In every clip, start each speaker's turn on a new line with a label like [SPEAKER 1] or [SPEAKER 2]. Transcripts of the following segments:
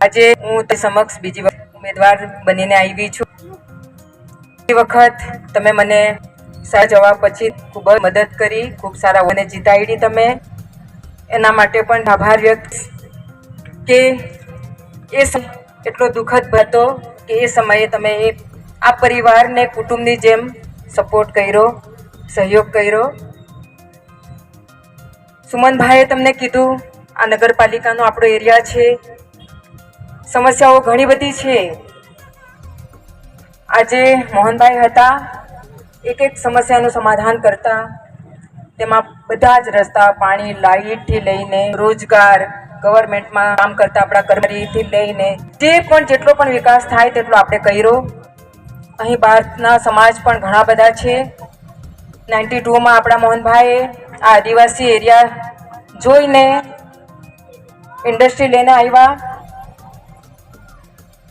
[SPEAKER 1] આજે હું તે સમક્ષ બીજી વખત ઉમેદવાર બનીને આવી છું। એ વખત તમે મને સારા જવાબ પછી ખૂબ જ મદદ કરી, ખૂબ સારા મને જીતાડી તમે, એના માટે પણ આભાર વ્યક્ત કે એ એટલો દુઃખદ હતો કે એ સમયે તમે આ પરિવારને કુટુંબની જેમ સપોર્ટ કર્યો, સહયોગ કર્યો। સુમનભાઈએ તમને કીધું આ નગરપાલિકાનો આપણો એરિયા છે, સમસ્યાઓ ઘણી બધી છે। આજે મોહનભાઈ હતા, એક એક સમસ્યાનું સમાધાન કરતા, તેમાં બધા જ રસ્તા, પાણી, લાઇટથી લઈને રોજગાર, ગવર્મેન્ટમાં કામ કરતા આપણા કર્મચારીથી લઈને જે પણ જેટલો પણ વિકાસ થાય તેટલો આપણે કર્યો। અહીં બહારના સમાજ પણ ઘણા બધા છે। 92માં આપણા મોહનભાઈએ આ આદિવાસી એરિયા જોઈને ઇન્ડસ્ટ્રી લઈને આવ્યા।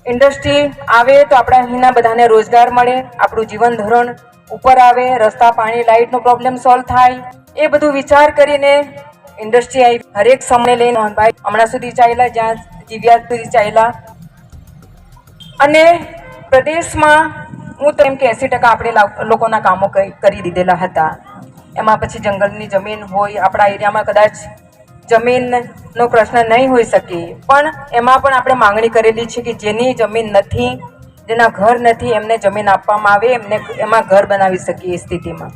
[SPEAKER 1] ઇન્ડસ્ટ્રી આવે તો આપણા અહીંના બધાને રોજગાર મળે, આપણું જીવન ધોરણ ઉપર આવે, રસ્તા, પાણી, લાઇટનો પ્રોબ્લેમ સોલ્વ થાય, એ બધું વિચાર કરીને ઇન્ડસ્ટ્રી આવી। હરેક સમય લઈને મોહનભાઈ હમણાં સુધી ચાલ્યા, જ્યાં જીવ્યા સુધી ચાલ્યા। અને પ્રદેશમાં હું તો એમ કે 80% આપણે લોકોના કામો કરી દીધેલા હતા। એમાં પછી જંગલની જમીન હોય, આપણા એરિયામાં કદાચ જમીનનો પ્રશ્ન નહીં હોઈ શકે, પણ એમાં પણ આપણે માંગણી કરેલી છે કે જેની જમીન નથી, જેના ઘર નથી, એમને જમીન આપવામાં આવે, એમને એમાં ઘર બનાવી શકીએ એ સ્થિતિમાં।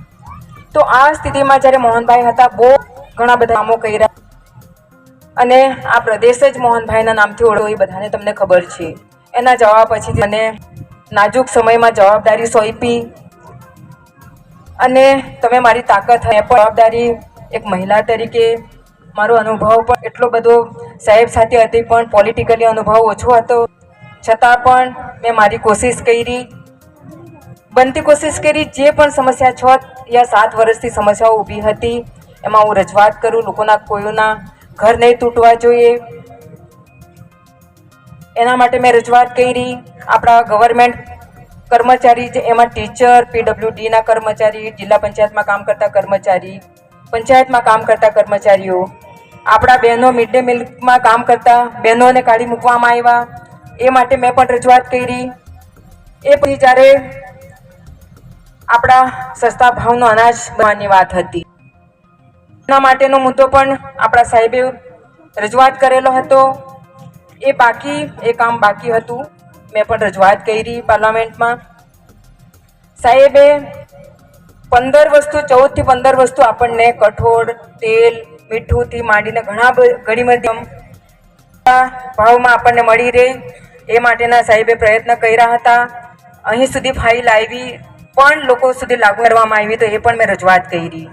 [SPEAKER 1] તો આ સ્થિતિમાં જ્યારે મોહનભાઈ હતા, બહુ ઘણા બધા કામો કર્યા અને આ પ્રદેશ જ મોહનભાઈના નામથી ઓળખો એ બધાને તમને ખબર છે। એના જવાબ પછી મને નાજુક સમયમાં જવાબદારી સોંપી અને તમે મારી તાકાત હોય પણ જવાબદારી એક મહિલા તરીકે મારો અનુભવ પણ એટલો બધો સાહેબ સાથે હતી, પણ પોલિટિકલી અનુભવ ઓછો હતો, છતાં પણ મેં મારી કોશિશ કરી, બનતી કોશિશ કરી। જે પણ સમસ્યા 6 યા 7 વર્ષથી સમસ્યાઓ ઊભી હતી એમાં હું રજૂઆત કરું, લોકોના કોઈના ઘર નહીં તૂટવા જોઈએ એના માટે મેં રજૂઆત કરી। આપણા ગવર્મેન્ટ કર્મચારી, એમાં ટીચર, PWDના કર્મચારી, જિલ્લા પંચાયતમાં કામ કરતા કર્મચારી, પંચાયતમાં કામ કરતા કર્મચારીઓ, આપણા બહેનો મિડ ડે મિલમાં કામ કરતા બહેનોને કાઢી મૂકવામાં આવ્યા, એ માટે મેં પણ રજૂઆત કરી। એ પછી જ્યારે આપણા સસ્તા ભાવનો અનાજ બનવાની વાત હતી, એના માટેનો મુદ્દો પણ આપણા સાહેબે રજૂઆત કરેલો હતો। એ કામ બાકી હતું, મેં પણ રજૂઆત કરી પાર્લામેન્ટમાં। સાહેબે 14 થી 15 વસ્તુ આપણને કઠોળ, તેલ, મીઠુંથી માંડીને ઘણી બધી ભાવમાં આપણને મળી રહે એ માટેના સાહેબે પ્રયત્ન કર્યા હતા। અહીં સુધી ફાઇલ આવી પણ લોકો સુધી લાગુ કરવામાં આવી, તો એ પણ મેં રજૂઆત કરી।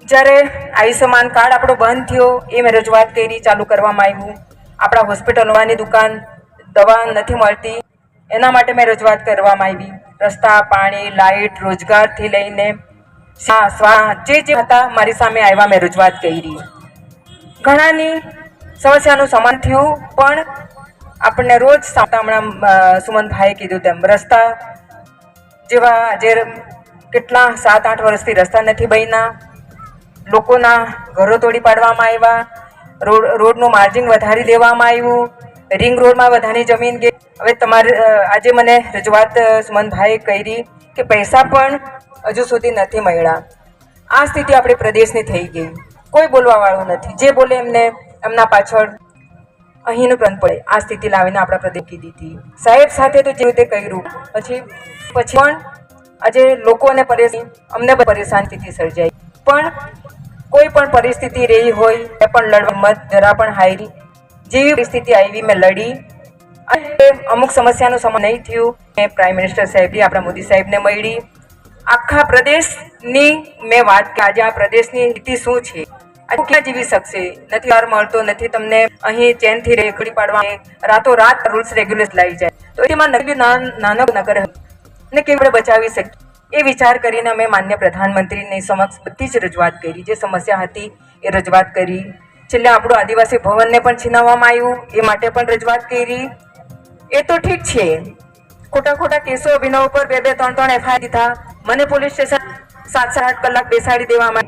[SPEAKER 1] જ્યારે આયુષ્યમાન કાર્ડ આપણો બંધ થયો એ મેં રજૂઆત કરી, ચાલુ કરવામાં આવ્યું। આપણા હોસ્પિટલોની દુકાન, દવા નથી મળતી એના માટે મેં રજૂઆત કરવામાં આવી। રસ્તા, પાણી, લાઇટ, રોજગારથી લઈને જે હતા મારી સામે આવ્યા, મેં રજૂઆત કરી। ઘણાની સમસ્યાનું સમાધાન થયું, પણ આપણને રોજ હમણાં સુમનભાઈએ કીધું તેમ રસ્તા જેવા જે કેટલા 7-8 વર્ષથી રસ્તા નથી બન્યા, લોકોના ઘરો તોડી પાડવામાં આવ્યા, રોડનું માર્જિન વધારી દેવામાં આવ્યું, રિંગ રોડમાં બધાની જમીન ગઈ। હવે તમારે આજે મને રજૂઆત સુમનભાઈએ કરી કે પૈસા પણ હજુ સુધી નથી મળ્યા। આ સ્થિતિ આપણી પ્રદેશની થઈ ગઈ, કોઈ બોલવાવાળું નથી, જે બોલે એમને એમના પાછળ અહીંનું ગ્રંથ પડે। આ સ્થિતિ લાવીને આપણા પ્રદેશ કીધી હતી સાહેબ સાથે, તો જે રીતે કર્યું પછી પણ આજે લોકોને અમને પરેશાન સ્થિતિ સર્જાઈ, પણ કોઈ પણ પરિસ્થિતિ રહી હોય એ પણ લડવા મત જરા પણ હારી, જેવી પરિસ્થિતિ આવી મેં લડી। અને અમુક સમસ્યાનું સમાધાન નહીં થયું, મેં પ્રાઇમ મિનિસ્ટર સાહેબની, આપણા મોદી સાહેબને મળી, આખા પ્રદેશની મેં વાત કે આજે આ પ્રદેશની સ્થિતિ શું છે, ક્યાં જીવી શકશે, નથી વાર મળતો, નથી તમને અહીં ચેનથી રેખડી પાડવા, રાતોરાત રૂલ્સ રેગ્યુલેશન લાવી જાય, તો એમાં નાનો નગર ને કેવી રીતે બચાવી શકીએ એ વિચાર કરીને અમે માન્ય પ્રધાનમંત્રીની સમક્ષ બધી જ રજૂઆત કરી, જે સમસ્યા હતી એ રજૂઆત કરી। છેલ્લે આપણું આદિવાસી ભવનને પણ છીનવવામાં આવ્યું, એ માટે પણ રજૂઆત કરી। એ તો ઠીક છે, ખોટા કેસો અભિનવ પર 2-3 FIR દીધા, મને પોલીસ સ્ટેશન 7-8 કલાક બેસાડી દેવામાં,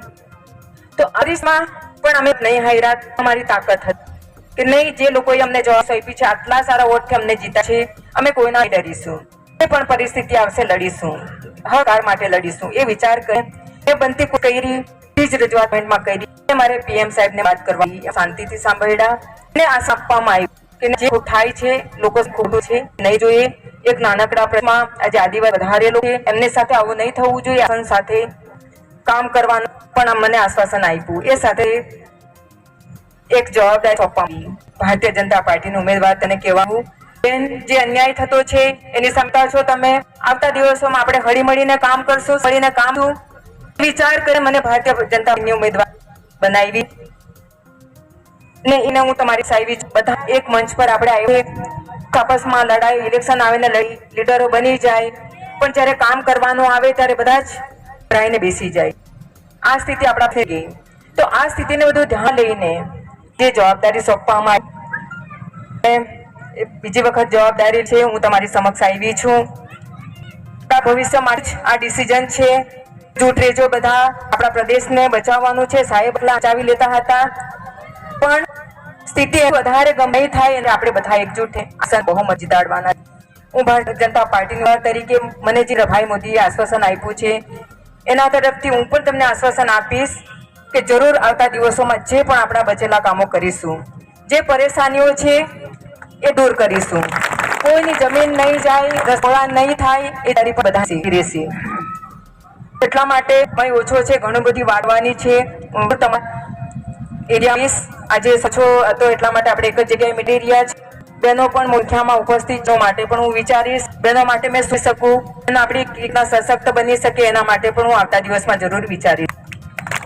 [SPEAKER 1] તો અરીસમાં પણ અમે નહીં હાર્યા, અમારી તાકાત હતી। કે નહીં, જે લોકોએ અમને જવાબ આપી છે, આટલા સારા વોટથી અમને જીતા છે, અમે કોઈના ડરીશું, એ પણ પરિસ્થિતિ આવશે લડીશું, હક માટે લડીશું, એ વિચાર કરે એ બનતી કરી જ રજૂઆતમાં કરી મારે પીએમ સાહેબને વાત કરવાની શાંતિથી સાંભળ્યા ને આ આપવામાં આવ્યું કે જે થાય છે લોકો ખોટું છે નહીં જોઈએ. એક નાનકડા પ્રશ્નમાં આજે આદિવાસી વધારે લોકો એમની સાથે આવું નહીં થવું જોઈએ. આસન સાથે કામ કરવાનું પણ મને આશ્વાસન આપ્યું. એ સાથે એક જવાબદારી સોંપવાની ભારતીય જનતા પાર્ટીના ઉમેદવાર તને કહેવાનું, બેન, જે અન્યાય થતો છે એની ક્ષમતા છો તમે. આવતા દિવસોમાં આપણે હળીમળીને કામ કરશું, મળીને કામ વિચાર કરે મને ભારતીય જનતા પાર્ટીની ઉમેદવાર બનાવી ને એને હું તમારી સાહેબી બધા એક મંચ પર આપણે આવ્યો આપસમાં લડાઈ ઇલેક્શન આવે ને લીડરો બની જાય, પણ જ્યારે કામ કરવાનું આવે ત્યારે બધા જ ડરાઈને બેસી જાય. આ સ્થિતિ આપણા થઈ ગઈ. તો આ સ્થિતિને બધું ધ્યાન લઈને જે જવાબદારી સોંપવામાં આવી, બીજી વખત જવાબદારી છે, હું તમારી સમક્ષ આવી છું. ભવિષ્ય માટે આ ડિસિઝન છે. જૂથ રેજો, બધા આપણા પ્રદેશને બચાવવાનું છે. સાહેબ બચાવી લેતા હતા, પણ સ્થિતિ વધારે ગમે થાય અને આપણે બધા એકજૂટ આસન બહુમત જીતાડવાના. હું ભારતીય જનતા પાર્ટીની તરીકે મને જે ભાઈ મોદીએ આશ્વાસન આપ્યું છે એના તરફથી હું પણ તમને આશ્વાસન આપીશ કે જરૂર આવતા દિવસોમાં જે પણ આપણા બચેલા કામો કરીશું, જે પરેશાનીઓ છે એ દૂર કરીશું. કોઈની જમીન નહીં જાય, રસોડા નહીં થાય, એ તારી પર બધા રહેશે. એટલા માટે ભાઈ ઓછો છે, ઘણું બધી વાળવાની છે. એરિયા આજે સચો હતો એટલા માટે આપણે એક જ જગ્યાએ મીટી રહ્યા છે. બહેનો પણ મુખ્યામાં ઉપસ્થિત જો માટે પણ હું વિચારીશ, બહેનો માટે મેં સુઈ શકું અને આપણી રીતના સશક્ત બની શકે એના માટે પણ હું આવતા દિવસમાં જરૂર વિચારીશ.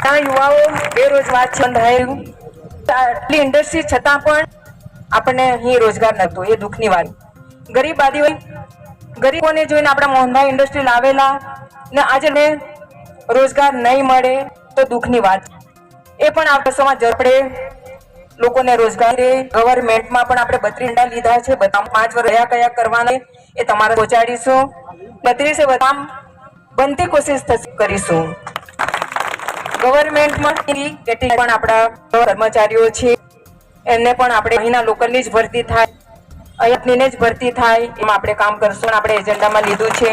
[SPEAKER 1] આ યુવાઓ બેરોજગાર બંધાયેલું આટલી ઇન્ડસ્ટ્રી છતાં પણ આપણને અહીં રોજગાર નહોતો, એ દુઃખની વાત. ગરીબ આદિવાસી ગરીબોને જોઈને આપણા મોહનભાઈ ઇન્ડસ્ટ્રી લાવેલા ને આજે રોજગાર નહીં મળે તો દુઃખની વાત. એ પણ આ વર્ષોમાં ઝડપડે લોકોને રોજગાર ગવર્મેન્ટમાં પણ આપણે 32 લીધા છે. બધા 5 વર્ષ કયા કરવાના એ તમારે પહોંચાડીશું. 32 બધા બનતી કોશિશ કરીશું. ગવર્મેન્ટમાં પણ આપણા કર્મચારીઓ છે એમને પણ આપણે અહીંના લોકલની જ ભરતી થાય, અહીંની જ ભરતી થાય એમાં આપણે કામ કરશું. આપણે એજન્ડામાં લીધું છે.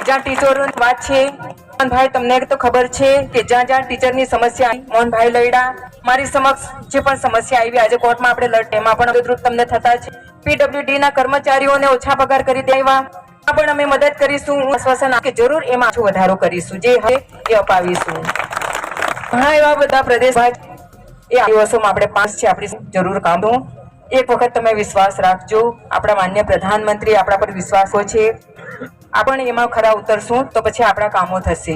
[SPEAKER 1] જ્યાં ટીચરોની વાત છે, મોહનભાઈ તમને તો ખબર છે કે જ્યાં જ્યાં ટીચરની સમસ્યા મોહનભાઈ લડ્યા. મારી સમક્ષ જે પણ સમસ્યા આવી આજે કોર્ટમાં આપણે લડે એમાં પણ મદદરૂપ તમને થતા છે. પીડબ્લ્યુડી ના કર્મચારીઓને ઓછા પગાર કરી દેવા પણ અમે મદદ કરીશું. હું આશ્વાસન આપું કે જરૂર એમાં વધારો કરીશું, જે હવે એ અપાવીશું. ઘણા એવા બધા પ્રદેશ એ દિવસોમાં આપણે 5 છે, આપણી જરૂર કામ. એક વખત તમે વિશ્વાસ રાખજો, આપણા માન્ય પ્રધાનમંત્રી આપણા પર વિશ્વાસો છે. આપણે એમાં ખરા ઉતરશું તો પછી આપણા કામો થશે.